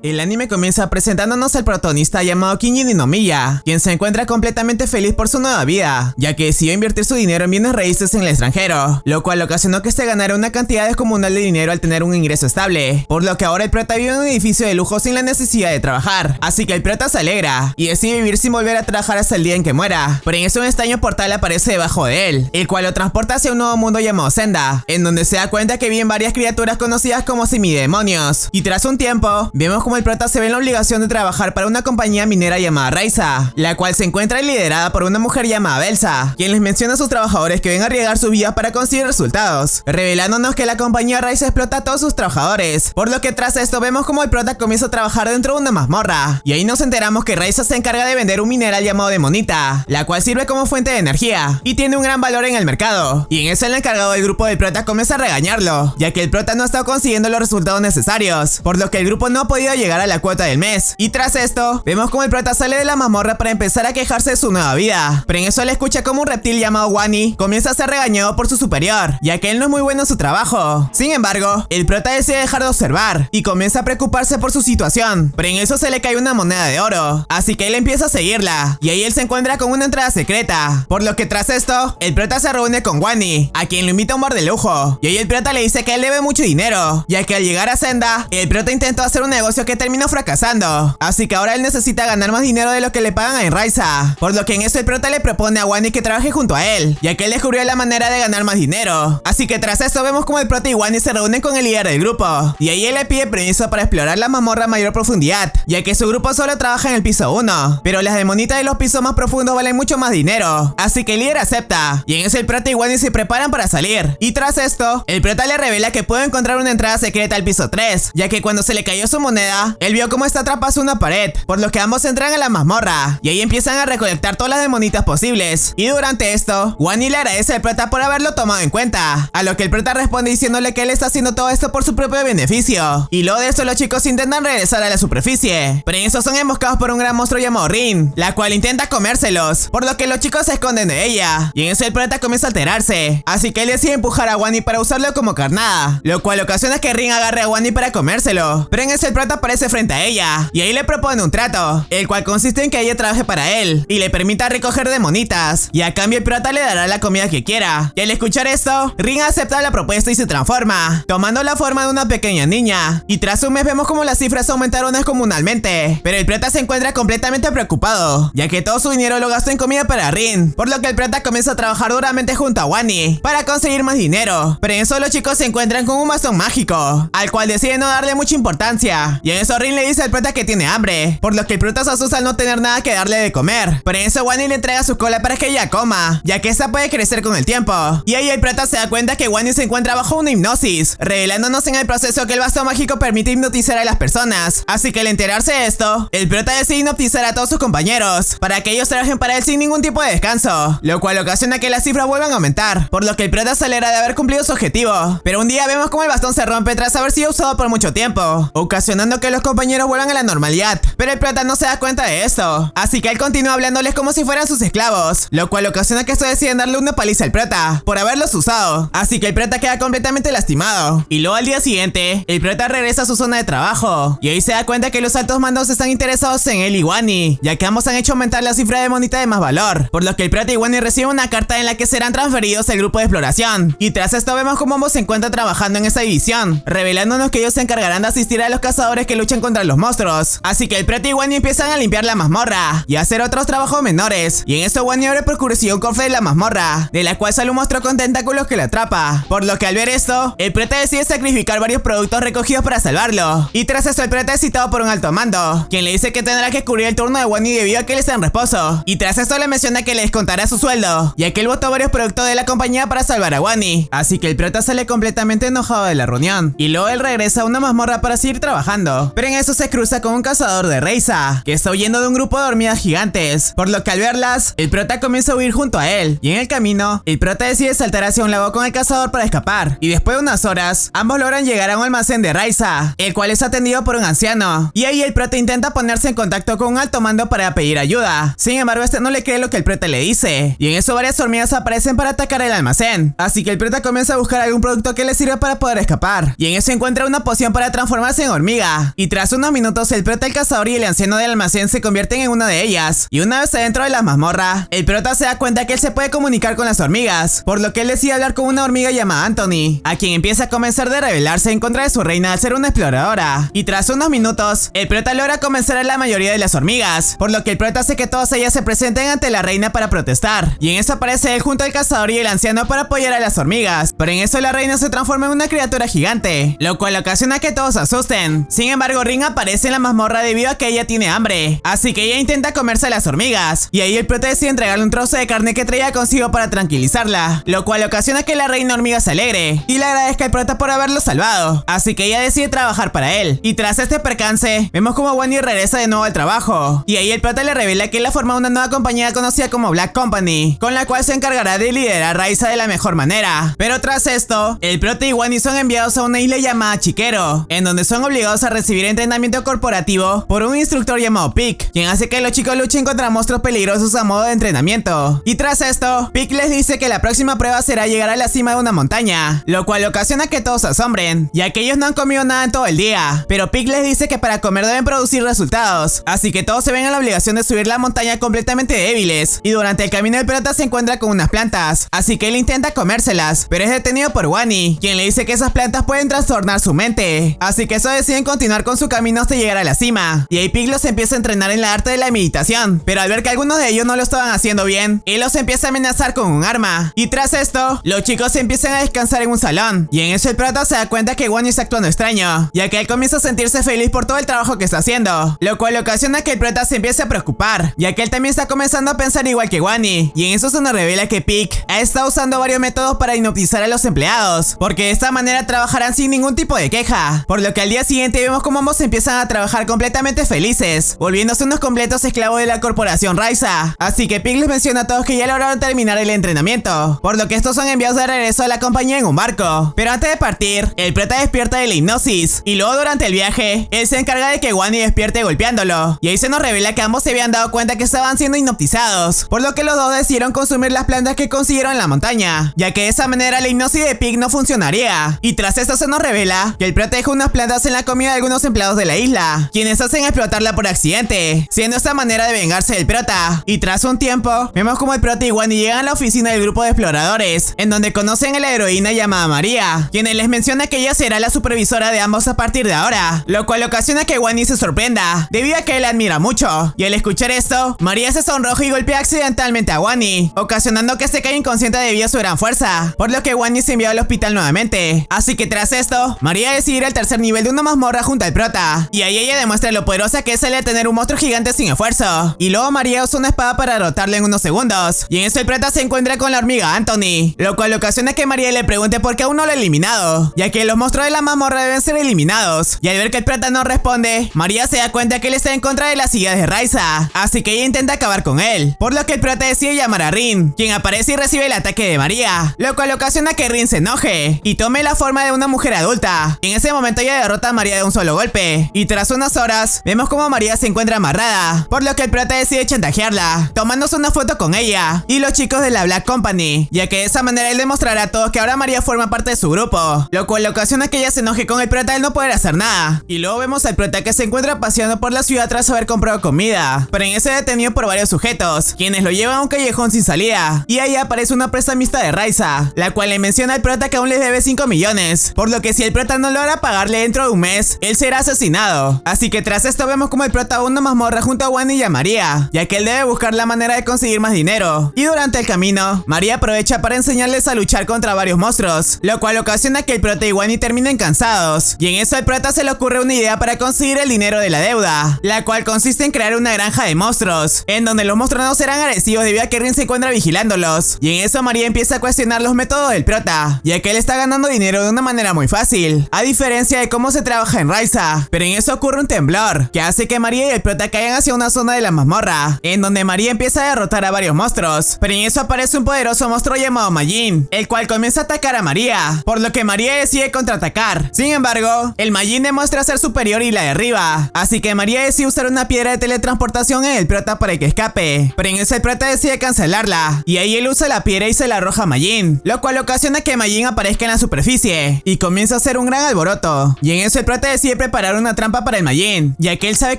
El anime comienza presentándonos al protagonista llamado Kinji Ninomiya, quien se encuentra completamente feliz por su nueva vida, ya que decidió invertir su dinero en bienes raíces en el extranjero, lo cual ocasionó que se ganara una cantidad descomunal de dinero al tener un ingreso estable, por lo que ahora el prota vive en un edificio de lujo sin la necesidad de trabajar, así que el prota se alegra y decide vivir sin volver a trabajar hasta el día en que muera. Pero en eso un extraño portal aparece debajo de él, el cual lo transporta hacia un nuevo mundo llamado Senda, en donde se da cuenta que viven varias criaturas conocidas como semidemonios, y tras un tiempo, vemos como el prota se ve en la obligación de trabajar para una compañía minera llamada Raiza, la cual se encuentra liderada por una mujer llamada Belsa, quien les menciona a sus trabajadores que ven arriesgar sus vidas para conseguir resultados, revelándonos que la compañía Raiza explota a todos sus trabajadores, por lo que tras esto vemos como el prota comienza a trabajar dentro de una mazmorra, y ahí nos enteramos que Raiza se encarga de vender un mineral llamado Demonita, la cual sirve como fuente de energía, y tiene un gran valor en el mercado, y en eso el encargado del grupo del prota comienza a regañarlo, ya que el prota no ha estado consiguiendo los resultados necesarios, por lo que el grupo no ha podido llegar a la cuota del mes. Y tras esto, vemos como el prota sale de la mazmorra para empezar a quejarse de su nueva vida, pero en eso le escucha como un reptil llamado Wani comienza a ser regañado por su superior, ya que él no es muy bueno en su trabajo. Sin embargo, el prota decide dejar de observar y comienza a preocuparse por su situación, pero en eso se le cae una moneda de oro, así que él empieza a seguirla, y ahí él se encuentra con una entrada secreta, por lo que tras esto, el prota se reúne con Wani, a quien lo invita a un bar de lujo, y ahí el prota le dice que él debe mucho dinero, ya que al llegar a Senda, el prota intentó hacer un negocio que terminó fracasando, así que ahora él necesita ganar más dinero de lo que le pagan en Raiza, por lo que en eso el prota le propone a Wani que trabaje junto a él, ya que él descubrió la manera de ganar más dinero. Así que tras esto vemos como el prota y Wani se reúnen con el líder del grupo, y ahí él le pide permiso para explorar la mazmorra a mayor profundidad, ya que su grupo solo trabaja en el piso 1, pero las demonitas de los pisos más profundos valen mucho más dinero, así que el líder acepta, y en eso el prota y Wani se preparan para salir, y tras esto, el prota le revela que puede encontrar una entrada secreta al piso 3, ya que cuando se le cayó su moneda, él vio cómo está atrapada a una pared, por lo que ambos entran a la mazmorra, y ahí empiezan a recolectar todas las demonitas posibles, y durante esto, Wani le agradece al prota por haberlo tomado en cuenta, a lo que el prota responde diciéndole que él está haciendo todo esto por su propio beneficio, y luego de eso los chicos intentan regresar a la superficie, pero en eso son emboscados por un gran monstruo llamado Rin, la cual intenta comérselos, por lo que los chicos se esconden de ella, y en eso el prota comienza a alterarse, así que él decide empujar a Wani para usarlo como carnada, lo cual ocasiona que Rin agarre a Wani para comérselo, pero en eso el prota aparece frente a ella, y ahí le propone un trato, el cual consiste en que ella trabaje para él, y le permita recoger demonitas, y a cambio el prota le dará la comida que quiera, y al escuchar esto, Rin acepta la propuesta y se transforma, tomando la forma de una pequeña niña, y tras un mes vemos como las cifras aumentaron descomunalmente, pero el prota se encuentra completamente preocupado, ya que todo su dinero lo gastó en comida para Rin, por lo que el prota comienza a trabajar duramente junto a Wani, para conseguir más dinero, pero en eso los chicos se encuentran con un bastón mágico, al cual deciden no darle mucha importancia, y en eso Rin le dice al prota que tiene hambre, por lo que el prota se asusta al no tener nada que darle de comer, pero en eso Wani le entrega su cola para que ella coma, ya que esta puede crecer con el tiempo, y ahí el prota se da cuenta que Wani se encuentra bajo una hipnosis, revelándonos en el proceso que el bastón mágico permite hipnotizar a las personas, así que al enterarse de esto, el prota decide hipnotizar a todos sus compañeros, para que ellos trabajen para él sin ningún tipo de descanso, lo cual ocasiona que las cifras vuelvan a aumentar, por lo que el prota se alegra de haber cumplido su objetivo, pero un día vemos como el bastón se rompe tras haber sido usado por mucho tiempo, ocasionando que los compañeros vuelvan a la normalidad, pero el prota no se da cuenta de esto, así que él continúa hablándoles como si fueran sus esclavos, lo cual ocasiona que estos deciden darle una paliza al prota, por haberlos usado, así que el prota queda completamente lastimado, y luego al día siguiente, el prota regresa a su zona de trabajo, y ahí se da cuenta que los altos mandos están interesados en él y Wani, ya que ambos han hecho aumentar la cifra de monita de más valor, por lo que el prota y Wani reciben una carta en la que serán transferidos al grupo de exploración, y tras esto vemos como ambos se encuentran trabajando en esta división, revelándonos que ellos se encargarán de asistir a los cazadores que luchan contra los monstruos, así que el prota y Wani empiezan a limpiar la mazmorra y a hacer otros trabajos menores, y en esto Wani abre por curiosidad un cofre de la mazmorra, de la cual sale un monstruo con tentáculos que lo atrapa, por lo que al ver esto, el prota decide sacrificar varios productos recogidos para salvarlo, y tras esto el prota es citado por un alto mando, quien le dice que tendrá que cubrir el turno de Wani debido a que él está en reposo, y tras esto le menciona que le descontará su sueldo, ya que él votó varios productos de la compañía para salvar a Wani, así que el prota sale completamente enojado de la reunión, y luego él regresa a una mazmorra para seguir trabajando, pero en eso se cruza con un cazador de Raiza, que está huyendo de un grupo de hormigas gigantes, por lo que al verlas, el prota comienza a huir junto a él, y en el camino, el prota decide saltar hacia un lago con el cazador para escapar, y después de unas horas, ambos logran llegar a un almacén de Raiza, el cual es atendido por un anciano, y ahí el prota intenta ponerse en contacto con un alto mando para pedir ayuda, sin embargo este no le cree lo que el prota le dice, y en eso varias hormigas aparecen para atacar el almacén, así que el prota comienza a buscar algún producto que le sirva para poder escapar, y en eso encuentra una poción para transformarse en hormiga, mazmorra. Y tras unos minutos, el prota, el cazador y el anciano del almacén se convierten en una de ellas. Y una vez adentro de la mazmorra, el prota se da cuenta que él se puede comunicar con las hormigas, por lo que él decide hablar con una hormiga llamada Anthony, a quien empieza a convencer de rebelarse en contra de su reina al ser una exploradora. Y tras unos minutos, el prota logra convencer a la mayoría de las hormigas, por lo que el prota hace que todas ellas se presenten ante la reina para protestar. Y en eso aparece él junto al cazador y el anciano para apoyar a las hormigas, pero en eso la reina se transforma en una criatura gigante, lo cual ocasiona que todos se asusten. Sin embargo, Rin aparece en la mazmorra debido a que ella tiene hambre, así que ella intenta comerse a las hormigas, y ahí el prota decide entregarle un trozo de carne que traía consigo para tranquilizarla, lo cual ocasiona que la reina hormiga se alegre y le agradezca al prota por haberlo salvado, así que ella decide trabajar para él. Y tras este percance, vemos como Wani regresa de nuevo al trabajo, y ahí el prota le revela que él ha formado una nueva compañía conocida como Black Company, con la cual se encargará de liderar a Raiza de la mejor manera. Pero tras esto, el prota y Wani son enviados a una isla llamada Chiquero, en donde son obligados a recibir entrenamiento corporativo por un instructor llamado Pick, quien hace que los chicos luchen contra monstruos peligrosos a modo de entrenamiento. Y tras esto, Pick les dice que la próxima prueba será llegar a la cima de una montaña, lo cual ocasiona que todos se asombren, ya que ellos no han comido nada en todo el día. Pero Pick les dice que para comer deben producir resultados, así que todos se ven en la obligación de subir la montaña completamente débiles. Y durante el camino el prota se encuentra con unas plantas, así que él intenta comérselas, pero es detenido por Wani, quien le dice que esas plantas pueden trastornar su mente, así que eso deciden continuar con su camino hasta llegar a la cima. Y ahí Pick los empieza a entrenar en la arte de la meditación, pero al ver que algunos de ellos no lo estaban haciendo bien, él los empieza a amenazar con un arma. Y tras esto, los chicos empiezan a descansar en un salón, y en eso el prota se da cuenta que Wani está actuando extraño, ya que él comienza a sentirse feliz por todo el trabajo que está haciendo, lo cual ocasiona que el prota se empiece a preocupar, ya que él también está comenzando a pensar igual que Wani. Y en eso se nos revela que Pick ha estado usando varios métodos para hipnotizar a los empleados, porque de esta manera trabajarán sin ningún tipo de queja, por lo que al día siguiente vemos como ambos empiezan a trabajar completamente felices, volviéndose unos completos esclavos de la corporación Raiza. Así que Pick les menciona a todos que ya lograron terminar el entrenamiento, por lo que estos son enviados de regreso a la compañía en un barco. Pero antes de partir, el prota despierta de la hipnosis, y luego durante el viaje, él se encarga de que Wani despierte golpeándolo, y ahí se nos revela que ambos se habían dado cuenta que estaban siendo hipnotizados, por lo que los dos decidieron consumir las plantas que consiguieron en la montaña, ya que de esa manera la hipnosis de Pick no funcionaría. Y tras esto se nos revela que el prota dejó unas plantas en la comida de algunos empleados de la isla, quienes hacen explotarla por accidente, siendo esta manera de vengarse del prota. Y tras un tiempo, vemos como el prota y Wani llegan a la oficina del grupo de exploradores, en donde conocen a la heroína llamada María, quien les menciona que ella será la supervisora de ambos a partir de ahora, lo cual ocasiona que Wani se sorprenda, debido a que él la admira mucho. Y al escuchar esto, María se sonroja y golpea accidentalmente a Wani, ocasionando que se caiga inconsciente debido a su gran fuerza, por lo que Wani se envió al hospital nuevamente. Así que tras esto, María decide ir al tercer nivel de una mazmorra junto al prota, y ahí ella demuestra lo poderosa que es el de tener un monstruo gigante sin esfuerzo. Y luego María usa una espada para derrotarle en unos segundos, y en eso el prota se encuentra con la hormiga Anthony, lo cual ocasiona que María le pregunte por qué aún no lo ha eliminado, ya que los monstruos de la mazmorra deben ser eliminados. Y al ver que el prota no responde, María se da cuenta que él está en contra de las ideas de Raiza, así que ella intenta acabar con él, por lo que el prota decide llamar a Rin, quien aparece y recibe el ataque de María, lo cual ocasiona que Rin se enoje y tome la forma de una mujer adulta. En ese momento ella derrota a María de un solo golpe, y tras unas horas vemos como María se encuentra amarrada, por lo que el prota decide chantajearla, tomándose una foto con ella y los chicos de la Black Company, ya que de esa manera él demostrará a todos que ahora María forma parte de su grupo, lo cual ocasiona que ella se enoje con el prota al no poder hacer nada. Y luego vemos al prota que se encuentra paseando por la ciudad tras haber comprado comida, pero en ese detenido por varios sujetos, quienes lo llevan a un callejón sin salida, y ahí aparece una prestamista de Raiza, la cual le menciona al prota que aún le debe 5 millones, por lo que si el prota no logra pagarle dentro de un mes, él será asesinado. Así que tras esto vemos como el prota va a una mazmorra junto a Wani y a María, ya que él debe buscar la manera de conseguir más dinero. Y durante el camino, María aprovecha para enseñarles a luchar contra varios monstruos, lo cual ocasiona que el prota y Wani terminen cansados, y en eso al prota se le ocurre una idea para conseguir el dinero de la deuda, la cual consiste en crear una granja de monstruos, en donde los monstruos no serán agresivos debido a que Rin se encuentra vigilándolos. Y en eso María empieza a cuestionar los métodos del prota, ya que él está ganando dinero de una manera muy fácil, a diferencia de cómo se trabaja en Raiza. Pero en eso ocurre un temblor, que hace que María y el prota caigan hacia una zona de la mazmorra, en donde María empieza a derrotar a varios monstruos. Pero en eso aparece un poderoso monstruo llamado Majin, el cual comienza a atacar a María, por lo que María decide contraatacar. Sin embargo, el Majin demuestra ser superior y la derriba, así que María decide usar una piedra de teletransportación en el prota para que escape. Pero en eso el prota decide cancelarla, y ahí él usa la piedra y se la arroja a Majin, lo cual ocasiona que Majin aparezca en la superficie y comienza a hacer un gran alboroto. Y en eso el prota decide decide preparar una trampa para el Majin, ya que él sabe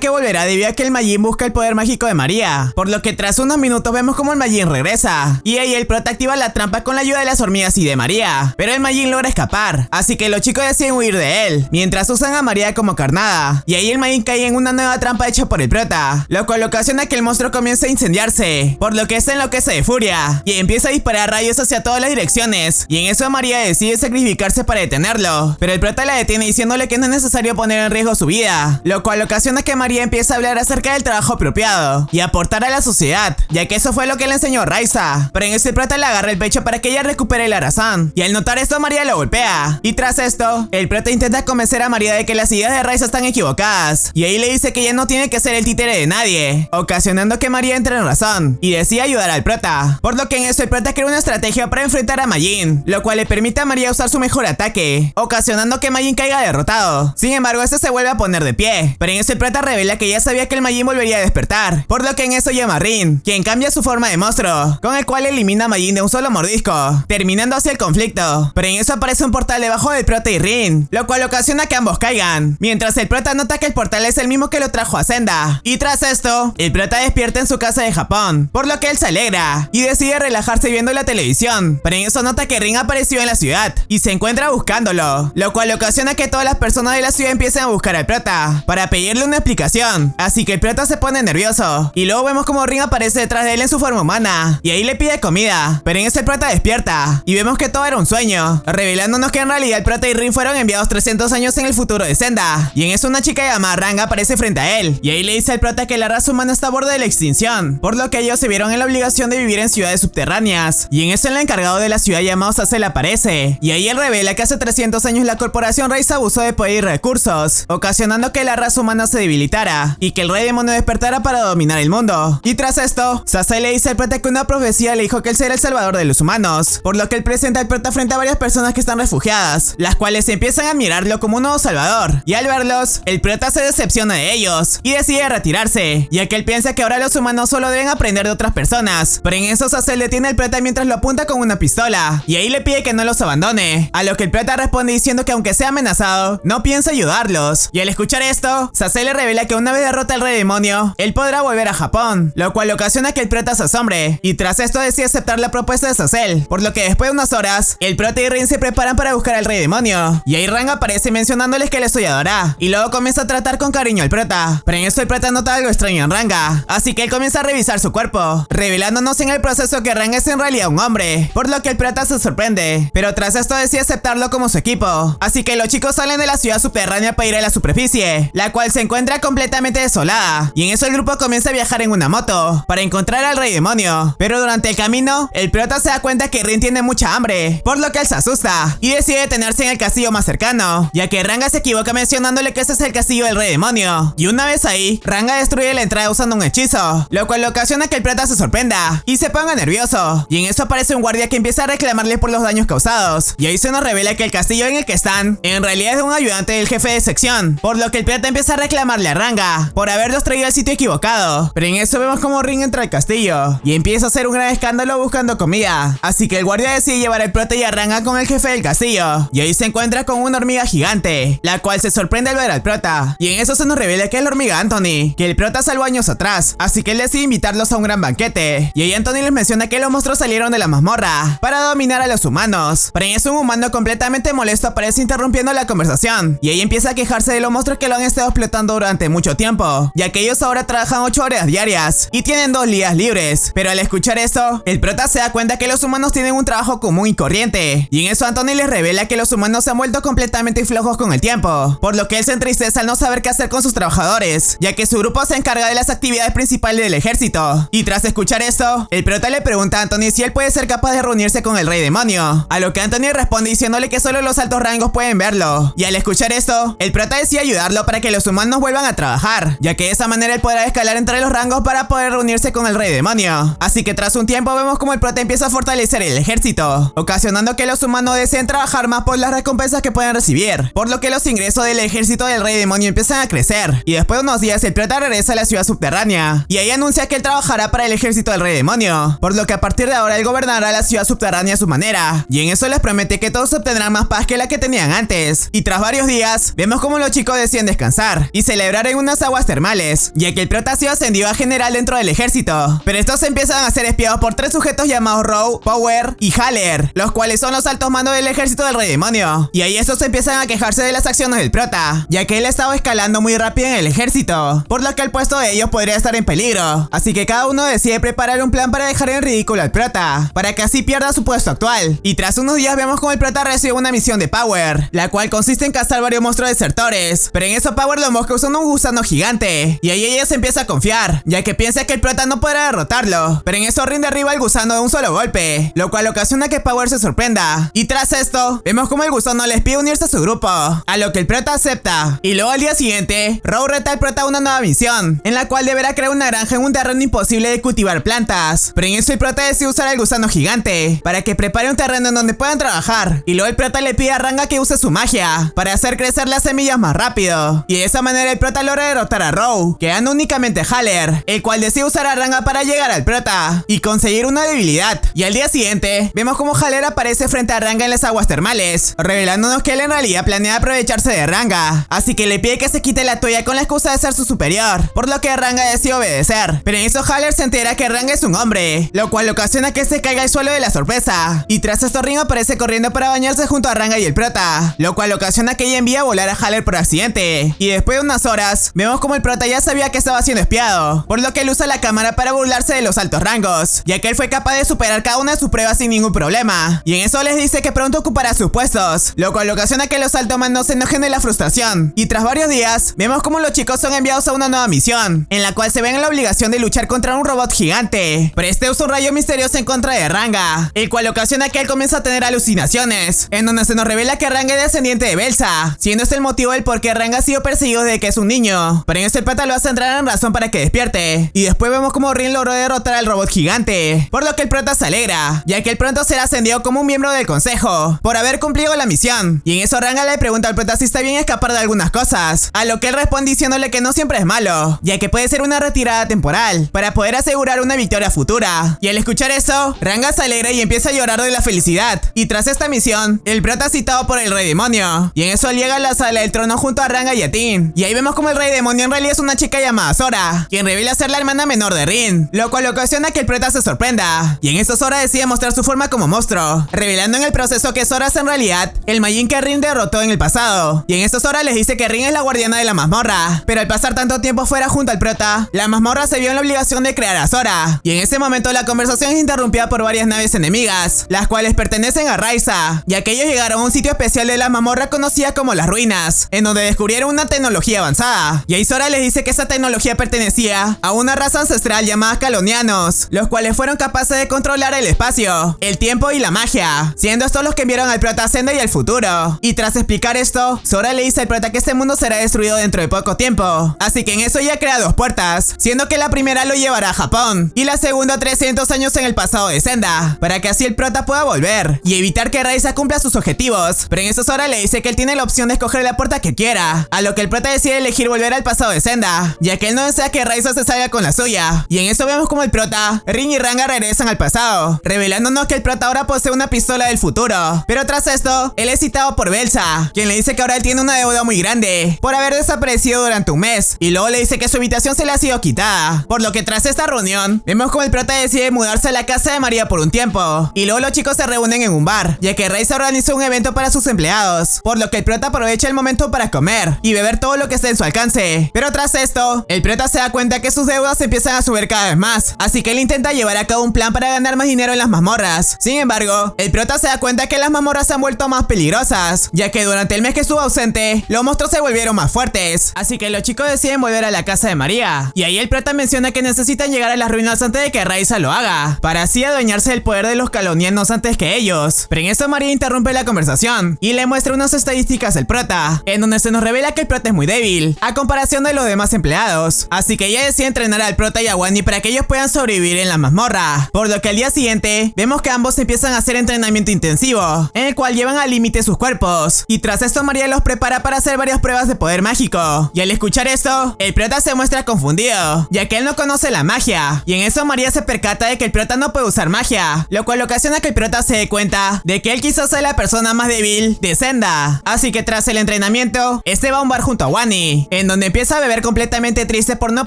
que volverá debido a que el Majin busca el poder mágico de María, por lo que tras unos minutos vemos como el Majin regresa, y ahí el prota activa la trampa con la ayuda de las hormigas y de María, pero el Majin logra escapar, así que los chicos deciden huir de él, mientras usan a María como carnada, y ahí el Majin cae en una nueva trampa hecha por el prota, lo cual ocasiona que el monstruo comience a incendiarse, por lo que este enloquece de furia, y empieza a disparar rayos hacia todas las direcciones, y en eso María decide sacrificarse para detenerlo, pero el prota la detiene diciéndole que no es necesario poner en riesgo su vida, lo cual ocasiona que María empiece a hablar acerca del trabajo apropiado y aportar a la sociedad, ya que eso fue lo que le enseñó Raiza, pero en ese el prota le agarra el pecho para que ella recupere la razón, y al notar esto María lo golpea, y tras esto, el prota intenta convencer a María de que las ideas de Raiza están equivocadas, y ahí le dice que ella no tiene que ser el títere de nadie, ocasionando que María entre en razón, y decide ayudar al prota, por lo que en eso el prota crea una estrategia para enfrentar a Majin, lo cual le permite a María usar su mejor ataque, ocasionando que Majin caiga derrotado. Sin embargo, este se vuelve a poner de pie, pero en eso el prota revela que ya sabía que el Majin volvería a despertar, por lo que en eso llama a Rin, quien cambia su forma de monstruo, con el cual elimina a Majin de un solo mordisco, terminando así el conflicto, pero en eso aparece un portal debajo del prota y Rin, lo cual ocasiona que ambos caigan, mientras el prota nota que el portal es el mismo que lo trajo a Senda, y tras esto, el prota despierta en su casa de Japón, por lo que él se alegra, y decide relajarse viendo la televisión, pero en eso nota que Rin apareció en la ciudad, y se encuentra buscándolo, lo cual ocasiona que todas las personas de la ciudad empiecen a buscar al prota, para pedirle una explicación, así que el prota se pone nervioso, y luego vemos como Rin aparece detrás de él en su forma humana, y ahí le pide comida, pero en eso el prota despierta, y vemos que todo era un sueño, revelándonos que en realidad el prota y Rin fueron enviados 300 años en el futuro de Senda, y en eso una chica llamada Ranga aparece frente a él, y ahí le dice al prota que la raza humana está a borde de la extinción, por lo que ellos se vieron en la obligación de vivir en ciudades subterráneas, y en eso el encargado de la ciudad llamado Sacel aparece, y ahí él revela que hace 300 años la corporación Raiza abusó de poder y recursos, ocasionando que la raza humana se debilitara, y que el rey demonio despertara para dominar el mundo, y tras esto, Sacel le dice al prota que una profecía le dijo que él será el salvador de los humanos, por lo que él presenta al prota frente a varias personas que están refugiadas, las cuales empiezan a mirarlo como un nuevo salvador, y al verlos, el prota se decepciona de ellos, y decide retirarse, ya que él piensa que ahora los humanos solo deben aprender de otras personas, pero en eso Sacel detiene al prota mientras lo apunta con una pistola, y ahí le pide que no los abandone, a lo que el prota responde diciendo que aunque sea amenazado, no piensa ayudarlos, y al escuchar esto, Sacel le revela que una vez derrota al rey demonio, él podrá volver a Japón, lo cual ocasiona que el prota se asombre, y tras esto decide aceptar la propuesta de Sacel, por lo que después de unas horas, el prota y Rin se preparan para buscar al rey demonio, y ahí Rang aparece mencionándoles que les soñadora, y luego comienza a tratar con cariño al prota, pero en esto el prota nota algo extraño en Ranga, así que él comienza a revisar su cuerpo, revelándonos en el proceso que Rang es en realidad un hombre, por lo que el prota se sorprende, pero tras esto decide aceptarlo como su equipo, así que los chicos salen de la ciudad subterránea para ir a la superficie, la cual se encuentra completamente desolada, y en eso el grupo comienza a viajar en una moto, para encontrar al rey demonio, pero durante el camino, el prota se da cuenta que Rin tiene mucha hambre, por lo que él se asusta, y decide detenerse en el castillo más cercano, ya que Ranga se equivoca mencionándole que ese es el castillo del rey demonio, y una vez ahí, Ranga destruye la entrada usando un hechizo, lo cual ocasiona que el prota se sorprenda, y se ponga nervioso, y en eso aparece un guardia que empieza a reclamarle por los daños causados, y ahí se nos revela que el castillo en el que están, en realidad es de un ayudante del jefe de sección, por lo que el prota empieza a reclamarle a Ranga, por haberlos traído al sitio equivocado, pero en eso vemos como Rin entra al castillo, y empieza a hacer un gran escándalo buscando comida, así que el guardia decide llevar al prota y a Ranga con el jefe del castillo, y ahí se encuentra con una hormiga gigante, la cual se sorprende al ver al prota, y en eso se nos revela que es la hormiga Anthony, que el prota salvó años atrás, así que él decide invitarlos a un gran banquete, y ahí Anthony les menciona que los monstruos salieron de la mazmorra para dominar a los humanos, pero en eso un humano completamente molesto aparece interrumpiendo la conversación, y ahí empieza a quejarse de los monstruos que lo han estado explotando durante mucho tiempo, ya que ellos ahora trabajan 8 horas diarias, y tienen 2 días libres, pero al escuchar esto, el prota se da cuenta que los humanos tienen un trabajo común y corriente, y en eso Anthony les revela que los humanos se han vuelto completamente flojos con el tiempo, por lo que él se entristece al no saber qué hacer con sus trabajadores, ya que su grupo se encarga de las actividades principales del ejército, y tras escuchar esto, el prota le pregunta a Anthony si él puede ser capaz de reunirse con el rey demonio, a lo que Anthony responde diciéndole que solo los altos rangos pueden verlo, y al escuchar esto, el prota decide ayudarlo para que los humanos vuelvan a trabajar, ya que de esa manera él podrá escalar entre los rangos para poder reunirse con el rey demonio, así que tras un tiempo vemos como el prota empieza a fortalecer el ejército, ocasionando que los humanos deseen trabajar más por las recompensas que pueden recibir, por lo que los ingresos del ejército del rey demonio empiezan a crecer, y después de unos días el prota regresa a la ciudad subterránea, y ahí anuncia que él trabajará para el ejército del rey demonio, por lo que a partir de ahora él gobernará la ciudad subterránea a su manera, y en eso les promete que todos obtendrán más paz que la que tenían antes, y tras varios días, vemos vemos como los chicos deciden descansar y celebrar en unas aguas termales, ya que el prota ha sido ascendido a general dentro del ejército. Pero estos empiezan a ser espiados por 3 sujetos llamados Row, Power y Haller, los cuales son los altos mandos del ejército del Rey Demonio. Y ahí estos empiezan a quejarse de las acciones del prota, ya que él estaba escalando muy rápido en el ejército, por lo que el puesto de ellos podría estar en peligro. Así que cada uno decide preparar un plan para dejar en ridículo al prota, para que así pierda su puesto actual. Y tras unos días vemos como el prota recibe una misión de Power, la cual consiste en cazar varios monstruos desertores. Pero en eso Power lo mosca usando un gusano gigante, y ahí ella se empieza a confiar, ya que piensa que el prota no podrá derrotarlo. Pero en eso Rin derriba al gusano de un solo golpe, lo cual ocasiona que Power se sorprenda. Y tras esto, vemos como el gusano les pide unirse a su grupo, a lo que el prota acepta. Y luego al día siguiente, Row reta al prota a una nueva misión, en la cual deberá crear una granja en un terreno imposible de cultivar plantas. Pero en eso el prota decide usar al gusano gigante, para que prepare un terreno en donde puedan trabajar. Y luego el prota le pide a Ranga que use su magia, para hacer crecer las semillas más rápido. Y de esa manera el prota logra derrotar a Row, quedando únicamente Haller, el cual decide usar a Ranga para llegar al prota y conseguir una debilidad. Y al día siguiente, vemos como Haller aparece frente a Ranga en las aguas termales, revelándonos que él en realidad planea aprovecharse de Ranga, así que le pide que se quite la toalla con la excusa de ser su superior, por lo que Ranga decide obedecer. Pero en eso Haller se entera que Ranga es un hombre, lo cual ocasiona que se caiga al suelo de la sorpresa. Y tras esto Rin aparece corriendo para bañarse junto a Ranga y el prota, lo cual ocasiona que ella envía a volar a Haller por accidente. Y después de unas horas, vemos como el prota ya sabía que estaba siendo espiado, por lo que él usa la cámara para burlarse de los altos rangos, ya que él fue capaz de superar cada una de sus pruebas sin ningún problema. Y en eso les dice que pronto ocupará sus puestos, lo cual ocasiona que los altos mandos se enojen de la frustración. Y tras varios días, vemos como los chicos son enviados a una nueva misión, en la cual se ven en la obligación de luchar contra un robot gigante. Pero este usa un rayo misterioso en contra de Ranga, el cual ocasiona que él comienza a tener alucinaciones, en donde se nos revela que Ranga es descendiente de Belsa, siendo este el motivo del por qué Ranga ha sido perseguido desde que es un niño. Pero en este prota lo hace entrar en razón para que despierte. Y después vemos como Rin logró derrotar al robot gigante, por lo que el prota se alegra, ya que él pronto será ascendido como un miembro del consejo, por haber cumplido la misión. Y en eso Ranga le pregunta al prota si está bien escapar de algunas cosas, a lo que él responde diciéndole que no siempre es malo, ya que puede ser una retirada temporal, para poder asegurar una victoria futura. Y al escuchar eso, Ranga se alegra y empieza a llorar de la felicidad. Y tras esta misión, el prota es citado por el Rey Demonio, y en eso llega a la sala del trono junto a Ranga y a Tin. Y ahí vemos como el Rey Demonio en realidad es una chica llamada Sora, quien revela ser la hermana menor de Rin, lo cual ocasiona que el prota se sorprenda. Y en eso Sora decide mostrar su forma como monstruo, revelando en el proceso que Sora es en realidad el Majin que Rin derrotó en el pasado. Y en eso Sora les dice que Rin es la guardiana de la mazmorra, pero al pasar tanto tiempo fuera junto al prota, la mazmorra se vio en la obligación de crear a Sora. Y en ese momento la conversación es interrumpida por varias naves enemigas, las cuales pertenecen a Raiza, ya que ellos llegaron a un sitio especial de la mazmorra conocida como las ruinas, en donde descubrieron una tecnología avanzada. Y ahí Sora les dice que esa tecnología pertenecía a una raza ancestral llamada Calonianos, los cuales fueron capaces de controlar el espacio, el tiempo y la magia, siendo estos los que enviaron al prota a Senda y al futuro. Y tras explicar esto, Sora le dice al prota que este mundo será destruido dentro de poco tiempo, así que en eso ya crea 2 puertas, siendo que la primera lo llevará a Japón y la segunda 300 años en el pasado de Senda, para que así el prota pueda volver y evitar que Raiza cumpla sus objetivos. Pero en eso Sora le dice que él tiene la opción de escoger la puerta que quiera, a lo que el prota decide elegir volver al pasado de Senda, ya que él no desea que Raiza se salga con la suya. Y en eso vemos como el prota, Rin y Ranga regresan al pasado, revelándonos que el prota ahora posee una pistola del futuro. Pero tras esto, él es citado por Belsa, quien le dice que ahora él tiene una deuda muy grande por haber desaparecido durante un mes, y luego le dice que su habitación se le ha sido quitada, por lo que tras esta reunión, vemos como el prota decide mudarse a la casa de María por un tiempo, y luego los chicos se reúnen en un bar, ya que Raiza organizó un evento para sus empleados, por lo que el prota aprovecha el momento para comer y beber todo lo que esté en su alcance. Pero tras esto, el prota se da cuenta que sus deudas empiezan a subir cada vez más, así que él intenta llevar a cabo un plan para ganar más dinero en las mazmorras. Sin embargo, el prota se da cuenta que las mazmorras se han vuelto más peligrosas, ya que durante el mes que estuvo ausente, los monstruos se volvieron más fuertes, así que los chicos deciden volver a la casa de María. Y ahí el prota menciona que necesitan llegar a las ruinas antes de que Raiza lo haga, para así adueñarse del poder de los calonianos antes que ellos. Pero en eso María interrumpe la conversación y le muestra unas estadísticas del prota, en donde se nos revela que el prota es muy débil, a comparación de los demás empleados, así que ella decide entrenar al prota y a Wani para que ellos puedan sobrevivir en la mazmorra, por lo que al día siguiente, vemos que ambos empiezan a hacer entrenamiento intensivo, en el cual llevan al límite sus cuerpos, y tras esto María los prepara para hacer varias pruebas de poder mágico. Y al escuchar esto, el prota se muestra confundido, ya que él no conoce la magia, y en eso María se percata de que el prota no puede usar magia, lo cual ocasiona que el prota se dé cuenta de que él quizás sea la persona más débil de Senda. Así que tras el entrenamiento entrenamiento, este va a un bar junto a Wani, en donde empieza a beber completamente triste por no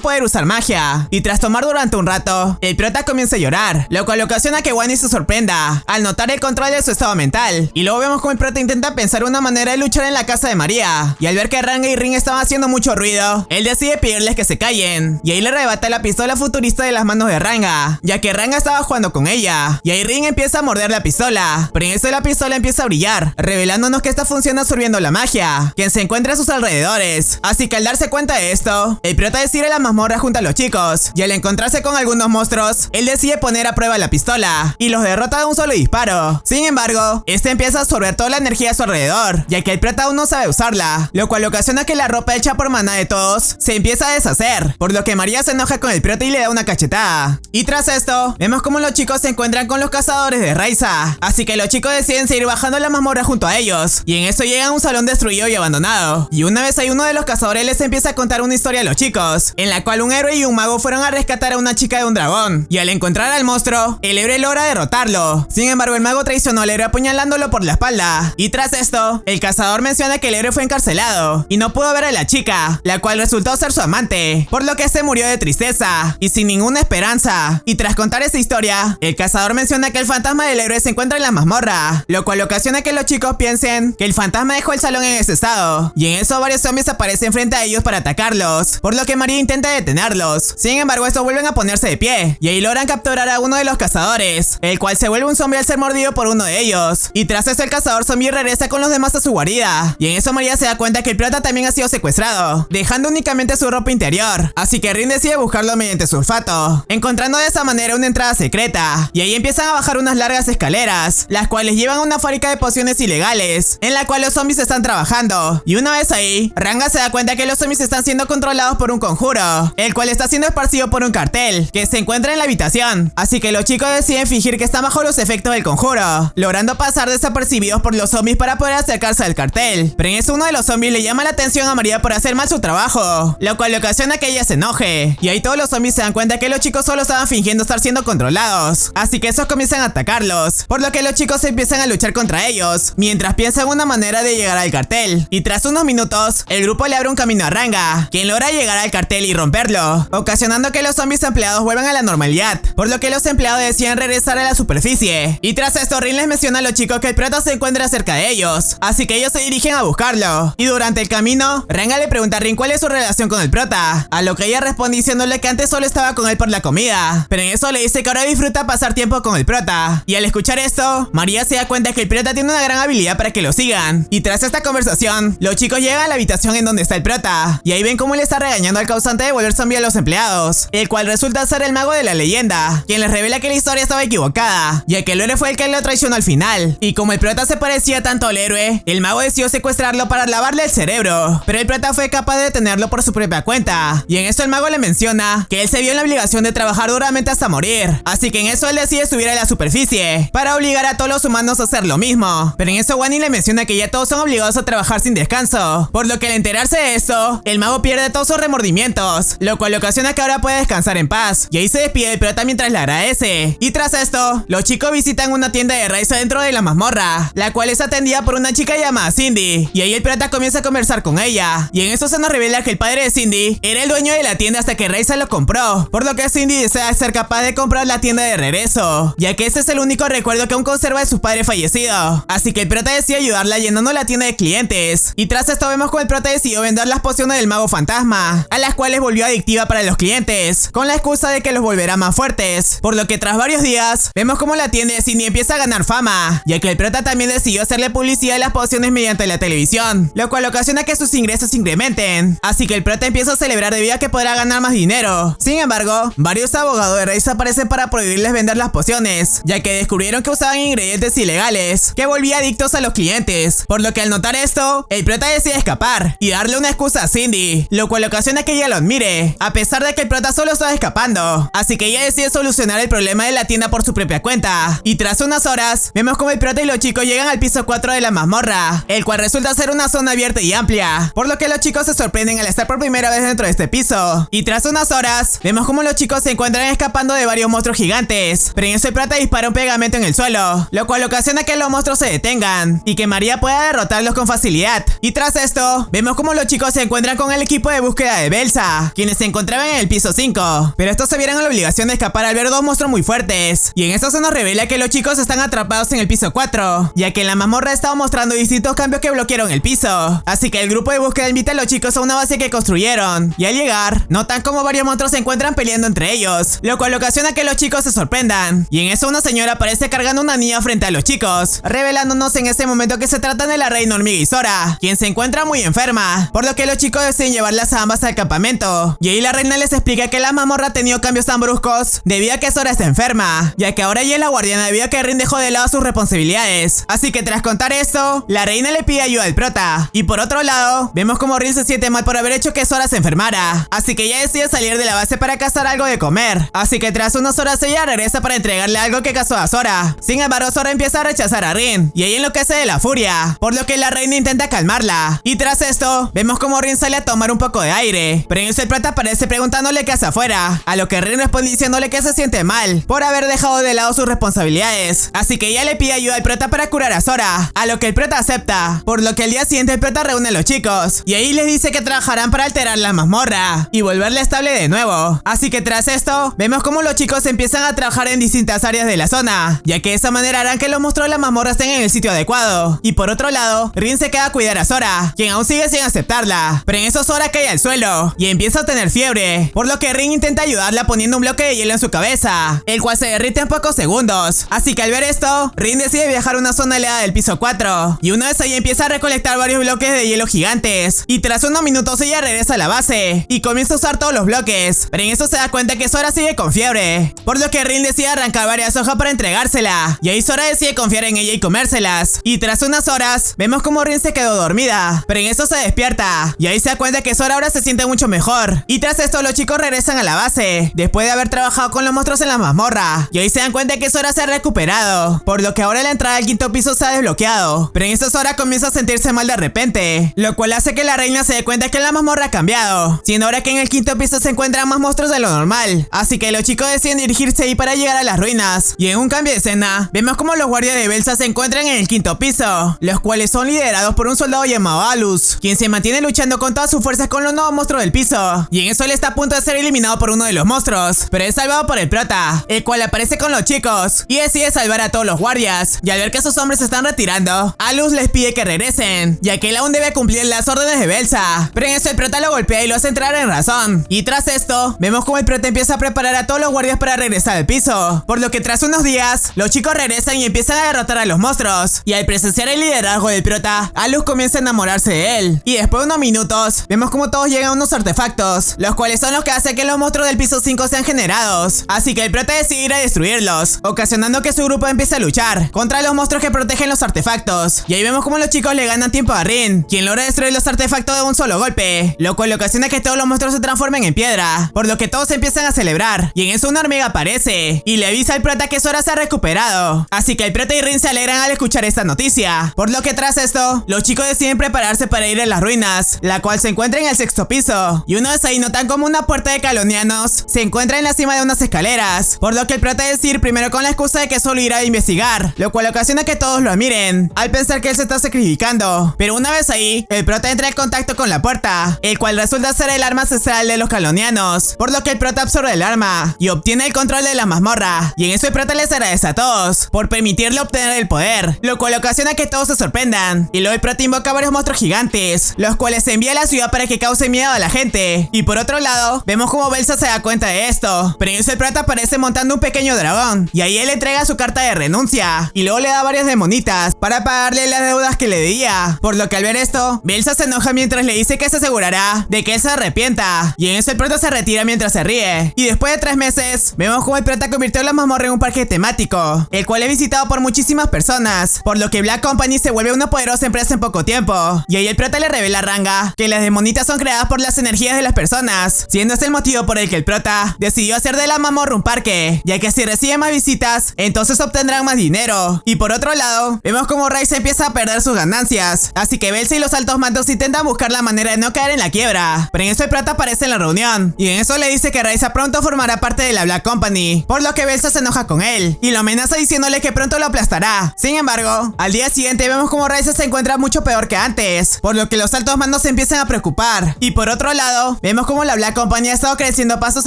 poder usar magia. Y tras tomar durante un rato, el prota comienza a llorar, lo cual ocasiona que Wani se sorprenda al notar el control de su estado mental. Y luego vemos como el prota intenta pensar una manera de luchar en la casa de María, y al ver que Ranga y Rin estaban haciendo mucho ruido, él decide pedirles que se callen, y ahí le arrebata la pistola futurista de las manos de Ranga, ya que Ranga estaba jugando con ella, y ahí Rin empieza a morder la pistola, pero en eso la pistola empieza a brillar, revelándonos que esta funciona absorbiendo la magia, quien se encuentra a sus alrededores. Así que al darse cuenta de esto, el prota decide ir a la mazmorra junto a los chicos, y al encontrarse con algunos monstruos, él decide poner a prueba la pistola, y los derrota de un solo disparo. Sin embargo, este empieza a absorber toda la energía a su alrededor, ya que el prota aún no sabe usarla, lo cual ocasiona que la ropa hecha por Maná de todos se empieza a deshacer, por lo que María se enoja con el prota y le da una cachetada. Y tras esto, vemos como los chicos se encuentran con los cazadores de Raiza, así que los chicos deciden seguir bajando la mazmorra junto a ellos, y en eso llegan a un salón destruido y abandonado, y una vez ahí uno de los cazadores les empieza a contar una historia a los chicos, en la cual un héroe y un mago fueron a rescatar a una chica de un dragón, y al encontrar al monstruo, el héroe logra derrotarlo. Sin embargo, el mago traicionó al héroe apuñalándolo por la espalda, y tras esto, el cazador menciona que el héroe fue encarcelado, y no pudo ver a la chica, la cual resultó ser su amante, por lo que este murió de tristeza, y sin ninguna esperanza. Y tras contar esa historia, el cazador menciona que el fantasma del héroe se encuentra en la mazmorra, lo cual ocasiona que los chicos piensen que el fantasma dejó el salón en ese estado, y en eso varios zombies aparecen frente a ellos para atacarlos, por lo que María intenta detenerlos. Sin embargo, estos vuelven a ponerse de pie, y ahí logran capturar a uno de los cazadores, el cual se vuelve un zombie al ser mordido por uno de ellos, y tras eso el cazador zombie regresa con los demás a su guarida, y en eso María se da cuenta que el prota también ha sido secuestrado, dejando únicamente su ropa interior, así que Rin decide buscarlo mediante su olfato, encontrando de esa manera una entrada secreta, y ahí empiezan a bajar unas largas escaleras, las cuales llevan a una fábrica de pociones ilegales, en la cual los zombies están trabajando, y una vez ahí, Ranga se da cuenta que los zombies están siendo controlados por un conjuro, el cual está siendo esparcido por un cartel, que se encuentra en la habitación, así que los chicos deciden fingir que están bajo los efectos del conjuro, logrando pasar desapercibidos por los zombies para poder acercarse al cartel, pero en eso uno de los zombies le llama la atención a María por hacer mal su trabajo, lo cual le ocasiona que ella se enoje, y ahí todos los zombies se dan cuenta que los chicos solo estaban fingiendo estar siendo controlados, así que esos comienzan a atacarlos, por lo que los chicos empiezan a luchar contra ellos, mientras piensan una manera de llegar al cartel, y tras unos minutos, el grupo le abre un camino a Ranga, quien logra llegar al cartel y romperlo, ocasionando que los zombies empleados vuelvan a la normalidad, por lo que los empleados deciden regresar a la superficie, y tras esto Rin les menciona a los chicos que el prota se encuentra cerca de ellos, así que ellos se dirigen a buscarlo, y durante el camino, Ranga le pregunta a Rin cuál es su relación con el prota, a lo que ella responde diciéndole que antes solo estaba con él por la comida, pero en eso le dice que ahora disfruta pasar tiempo con el prota, y al escuchar esto, María se da cuenta que el prota tiene una gran habilidad para que lo sigan, y tras esta conversación, los chicos llegan a la habitación en donde está el prota, y ahí ven cómo le está regañando al causante de volver zombie a los empleados, el cual resulta ser el mago de la leyenda, quien les revela que la historia estaba equivocada, ya que el héroe fue el que lo traicionó al final, y como el prota se parecía tanto al héroe, el mago decidió secuestrarlo para lavarle el cerebro, pero el prota fue capaz de detenerlo por su propia cuenta, y en eso el mago le menciona que él se vio en la obligación de trabajar duramente hasta morir, así que en eso él decide subir a la superficie, para obligar a todos los humanos a hacer lo mismo, pero en eso Wani le menciona que ya todos son obligados a trabajar sin descanso, por lo que al enterarse de eso, el mago pierde todos sus remordimientos, lo cual ocasiona que ahora puede descansar en paz, y ahí se despide del prota mientras le agradece, y tras esto, los chicos visitan una tienda de Raiza dentro de la mazmorra, la cual es atendida por una chica llamada Cindy, y ahí el prota comienza a conversar con ella, y en eso se nos revela que el padre de Cindy era el dueño de la tienda hasta que Raiza lo compró, por lo que Cindy desea ser capaz de comprar la tienda de regreso, ya que ese es el único recuerdo que aún conserva de su padre fallecido, así que el prota decide ayudarla llenando la tienda de clientes, y tras esto vemos como el prota decidió vender las pociones del mago fantasma, a las cuales volvió adictiva para los clientes, con la excusa de que los volverá más fuertes, por lo que tras varios días, vemos como la tienda de Cindy empieza a ganar fama, ya que el prota también decidió hacerle publicidad de las pociones mediante la televisión, lo cual ocasiona que sus ingresos incrementen, así que el prota empieza a celebrar debido a que podrá ganar más dinero. Sin embargo, varios abogados de Raiza aparecen para prohibirles vender las pociones, ya que descubrieron que usaban ingredientes ilegales, que volvía adictos a los clientes, por lo que al notar esto, el prota decide escapar, y darle una excusa a Cindy, lo cual ocasiona que ella lo admire, a pesar de que el prota solo estaba escapando, así que ella decide solucionar el problema de la tienda por su propia cuenta, y tras unas horas, vemos como el prota y los chicos llegan al piso 4 de la mazmorra, el cual resulta ser una zona abierta y amplia, por lo que los chicos se sorprenden al estar por primera vez dentro de este piso, y tras unas horas, vemos como los chicos se encuentran escapando de varios monstruos gigantes, pero en eso el prota dispara un pegamento en el suelo, lo cual ocasiona que los monstruos se detengan, y que María pueda derrotarlos con facilidad. facilidad. Y tras esto, vemos como los chicos se encuentran con el equipo de búsqueda de Belsa, quienes se encontraban en el piso 5. Pero estos se vieron en la obligación de escapar al ver dos monstruos muy fuertes. Y en esto se nos revela que los chicos están atrapados en el piso 4, ya que en la mazmorra estaba mostrando distintos cambios que bloquearon el piso. Así que el grupo de búsqueda invita a los chicos a una base que construyeron. Y al llegar, notan como varios monstruos se encuentran peleando entre ellos, lo cual ocasiona que los chicos se sorprendan. Y en eso una señora aparece cargando una niña frente a los chicos, revelándonos en ese momento que se trata de la reina hormiga Isora, quien se encuentra muy enferma, por lo que los chicos deciden llevarlas a ambas al campamento. Y ahí la reina les explica que la mazmorra ha tenido cambios tan bruscos debido a que Sora está enferma, ya que ahora ella es la guardiana debido a que Rin dejó de lado sus responsabilidades. Así que tras contar esto, la reina le pide ayuda al prota. Y por otro lado, vemos como Rin se siente mal por haber hecho que Sora se enfermara, así que ella decide salir de la base para cazar algo de comer. Así que tras unas horas ella regresa para entregarle algo que cazó a Sora. Sin embargo, Sora empieza a rechazar a Rin, y ella enloquece de la furia, por lo que la reina intenta calmarla. Y tras esto, vemos como Rin sale a tomar un poco de aire, pero en eso el prota aparece preguntándole qué hace afuera, a lo que Rin responde diciéndole que se siente mal por haber dejado de lado sus responsabilidades. Así que ella le pide ayuda al prota para curar a Sora, a lo que el prota acepta, por lo que al día siguiente el prota reúne a los chicos, y ahí les dice que trabajarán para alterar la mazmorra y volverla estable de nuevo. Así que tras esto, vemos como los chicos empiezan a trabajar en distintas áreas de la zona, ya que de esa manera harán que los monstruos de la mazmorra estén en el sitio adecuado. Y por otro lado, Rin se queda a cuidar a Sora, quien aún sigue sin aceptarla, pero en eso Sora cae al suelo y empieza a tener fiebre, por lo que Rin intenta ayudarla poniendo un bloque de hielo en su cabeza, el cual se derrite en pocos segundos. Así que al ver esto, Rin decide viajar a una zona helada del piso 4, y una vez ahí empieza a recolectar varios bloques de hielo gigantes, y tras unos minutos ella regresa a la base y comienza a usar todos los bloques, pero en eso se da cuenta que Sora sigue con fiebre, por lo que Rin decide arrancar varias hojas para entregársela, y ahí Sora decide confiar en ella y comérselas. Y tras unas horas, vemos como Rin se quedó dormida, pero en eso se despierta, y ahí se da cuenta que Sora ahora se siente mucho mejor. Y tras esto los chicos regresan a la base, después de haber trabajado con los monstruos en la mazmorra, y ahí se dan cuenta que Sora se ha recuperado, por lo que ahora la entrada al quinto piso se ha desbloqueado. Pero en eso Sora comienza a sentirse mal de repente, lo cual hace que la reina se dé cuenta que la mazmorra ha cambiado, siendo ahora que en el quinto piso se encuentran más monstruos de lo normal. Así que los chicos deciden dirigirse ahí para llegar a las ruinas, y en un cambio de escena, vemos como los guardias de Belsa se encuentran en el quinto piso, los cuales son liderados por un soldado llamado Alus, quien se mantiene luchando con todas sus fuerzas con los nuevos monstruos del piso. Y en eso él está a punto de ser eliminado por uno de los monstruos, pero es salvado por el prota, el cual aparece con los chicos y decide salvar a todos los guardias. Y al ver que sus hombres se están retirando, Alus les pide que regresen, ya que él aún debe cumplir las órdenes de Belsa. Pero en eso el prota lo golpea y lo hace entrar en razón. Y tras esto, vemos como el prota empieza a preparar a todos los guardias para regresar al piso, por lo que tras unos días, los chicos regresan y empiezan a derrotar a los monstruos. Y al presenciar el liderazgo del prota, Alus comienza a enamorarse de él. Y después de unos minutos, vemos como todos llegan a unos artefactos, los cuales son los que hacen que los monstruos del piso 5 sean generados. Así que el prota decide ir a destruirlos, ocasionando que su grupo empiece a luchar contra los monstruos que protegen los artefactos. Y ahí vemos como los chicos le ganan tiempo a Rin, quien logra destruir los artefactos de un solo golpe, lo cual ocasiona que todos los monstruos se transformen en piedra, por lo que todos empiezan a celebrar. Y en eso una hormiga aparece y le avisa al prota que Sora se ha recuperado. Así que el prota y Rin se alegran al escuchar esta noticia, por lo que tras esto, los chicos deciden prepararse para ir a las ruinas, la cual se encuentra en el sexto piso. Y una vez ahí notan como una puerta de calonianos se encuentra en la cima de unas escaleras, por lo que el prota decide ir primero con la excusa de que solo irá a investigar, lo cual ocasiona que todos lo admiren, al pensar que él se está sacrificando. Pero una vez ahí, el prota entra en contacto con la puerta, el cual resulta ser el arma ancestral de los calonianos, por lo que el prota absorbe el arma y obtiene el control de la mazmorra. Y en eso el prota les agradece a todos por permitirle obtener el poder, lo cual ocasiona que todos se sorprendan. Y luego el prota invoca a varios monstruos gigantes, los cuales se envía a la ciudad para que cause miedo a la gente. Y por otro lado, vemos como Belsa se da cuenta de esto, pero en eso el prota aparece montando un pequeño dragón, y ahí él le entrega su carta de renuncia, y luego le da varias demonitas para pagarle las deudas que le debía. Por lo que al ver esto, Belsa se enoja mientras le dice que se asegurará de que él se arrepienta, y en eso el prota se retira mientras se ríe. Y después de 3 meses, vemos como el prota convirtió la mazmorra en un parque temático, el cual es visitado por muchísimas personas, por lo que Black Company se vuelve una poderosa empresa en poco tiempo. Y ahí el prota le revela a Ranga que las demonitas son creadas por las energías de las personas, siendo este el motivo por el que el prota decidió hacer de la mazmorra un parque, ya que si recibe más visitas, entonces obtendrán más dinero. Y por otro lado, vemos como Rice empieza a perder sus ganancias, así que Belsa y los altos mandos intentan buscar la manera de no caer en la quiebra. Pero en eso el prota aparece en la reunión, y en eso le dice que Rice pronto formará parte de la Black Company, por lo que Belsa se enoja con él y lo amenaza diciéndole que pronto lo aplastará. Sin embargo, al día siguiente vemos como Rice se encuentra mucho peor que antes, por lo que los altos mandos se empiezan a preocupar. Y por otro lado, vemos como la Black Company ha estado creciendo a pasos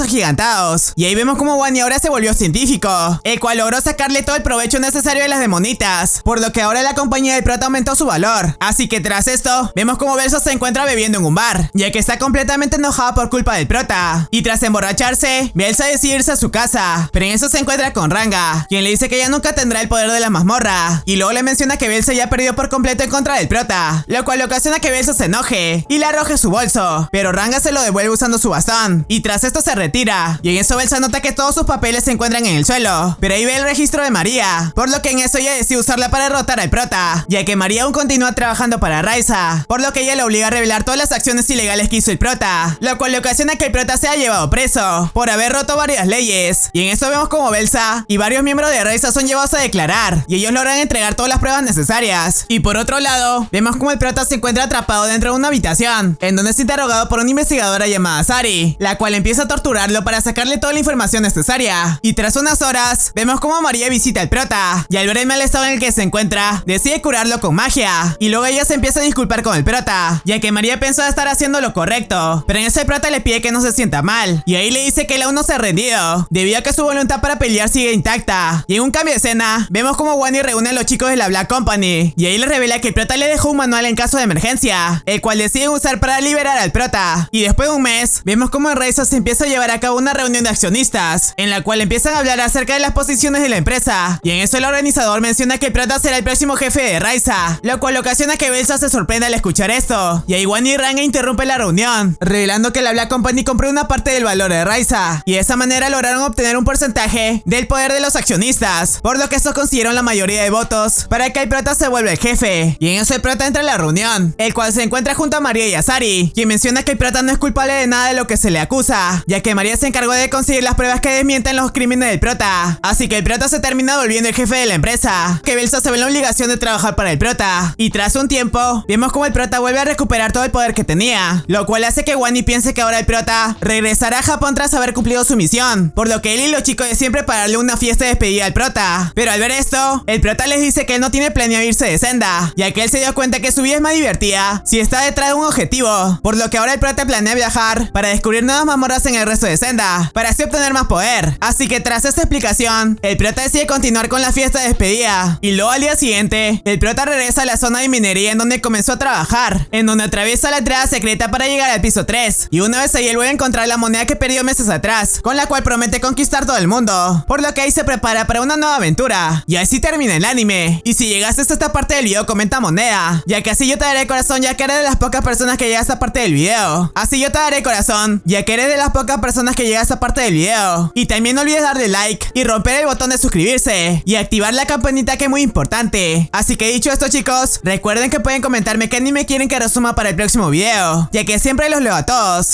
agigantados. Y ahí vemos como Wani ahora se volvió científico, el cual logró sacarle todo el provecho necesario de las demonitas, por lo que ahora la compañía del prota aumentó su valor. Así que tras esto, vemos como Belso se encuentra bebiendo en un bar, ya que está completamente enojado por culpa del prota. Y tras emborracharse, Belso decide irse a su casa, pero en eso se encuentra con Ranga, quien le dice que ya nunca tendrá el poder de la mazmorra, y luego le menciona que Belso ya perdió por completo en contra del prota, lo cual ocasiona que Belso se enoje y le arroje su bolso, pero Ranga se lo devuelve usando su bastón, y tras esto se retira, y en eso Belso nota que todos sus papeles se encuentran en el suelo, pero ahí ve el registro de María, por lo que en eso ella decide usarla para derrotar al prota, ya que María aún continúa trabajando para Raiza, por lo que ella le obliga a revelar todas las acciones ilegales que hizo el prota, lo cual le ocasiona que el prota sea llevado preso, por haber roto varias leyes, y en eso vemos como Belsa y varios miembros de Raiza son llevados a declarar, y ellos logran entregar todas las pruebas necesarias. Y por otro lado, vemos como el prota se encuentra atrapado dentro de una habitación, en donde es interrogado por una investigadora llamada Sari, la cual empieza a torturarlo para sacarle toda la información necesaria. Y tras unas horas, vemos como María visita al prota, y al ver el mal estado en el que se encuentra, decide curarlo con magia, y luego ella se empieza a disculpar con el prota, ya que María pensó estar haciendo lo correcto, pero en eso el prota le pide que no se sienta mal, y ahí le dice que él aún no se ha rendido, debido a que su voluntad para pelear sigue intacta. Y en un cambio de escena, vemos como Wani reúne a los chicos de la Black Company, y ahí le revela que el prota le dejó un manual en caso de emergencia, el cual deciden usar para liberar al prota. Y después de un mes, vemos como en Raiza se empieza a llevar a cabo una reunión de accionistas, en la cual empiezan a hablar acerca de las posiciones de la empresa, y en eso el organizador menciona que el prota será el próximo jefe de Raiza, lo cual ocasiona que Belsa se sorprenda al escuchar esto, y ahí Wani y Ranga interrumpe la reunión, revelando que la Black Company compró una parte del valor de Raiza, y de esa manera lograron obtener un porcentaje del poder de los accionistas, por lo que estos consiguieron la mayoría de votos para que el prota se vuelva el jefe. Y en eso el prota entra a la reunión, el cual se encuentra junto a María y a Sari, quien menciona que el prota no es culpable de nada de lo que se le acusa, ya que María se encargó de conseguir las pruebas que desmienten los crímenes del prota, así que el prota se termina volviendo el jefe de la empresa, que Belsa se ve en la obligación de trabajar para el prota. Y tras un tiempo, vemos como el prota vuelve a recuperar todo el poder que tenía, lo cual hace que Wani piense que ahora el prota regresará a Japón tras haber cumplido su misión, por lo que él y los chicos deciden prepararle una fiesta de despedida al prota. Pero al ver esto, el prota les dice que él no tiene planeado irse de Senda, ya que él se dio cuenta que su vida es más divertida si está detrás de un objetivo, por lo que ahora el prota planea viajar para descubrir nuevas mazmorras en el resto de Senda, para así obtener más poder. Así que tras esta explicación, el prota decide continuar con la fiesta de despedida, y luego al día siguiente, el prota regresa a la zona de minería en donde comenzó a trabajar, en donde atraviesa la entrada secreta para llegar al piso 3, y una vez ahí él vuelve a encontrar la moneda que perdió meses atrás, con la cual promete conquistar todo el mundo, por lo que ahí se prepara para una nueva aventura. Y así termina el anime. Y si llegaste hasta esta parte del video, comenta moneda, ya que así yo te daré corazón, ya que eres de las pocas personas que llega a esta parte del video. Así yo te daré corazón, ya que eres de las pocas personas que llega a esta parte del video. Y también no olvides darle like y romper el botón de suscribirse y activar la campanita, que es muy importante. Así que dicho esto, chicos, recuerden que pueden comentarme qué anime quieren que resuma para el próximo video, ya que siempre los leo a todos.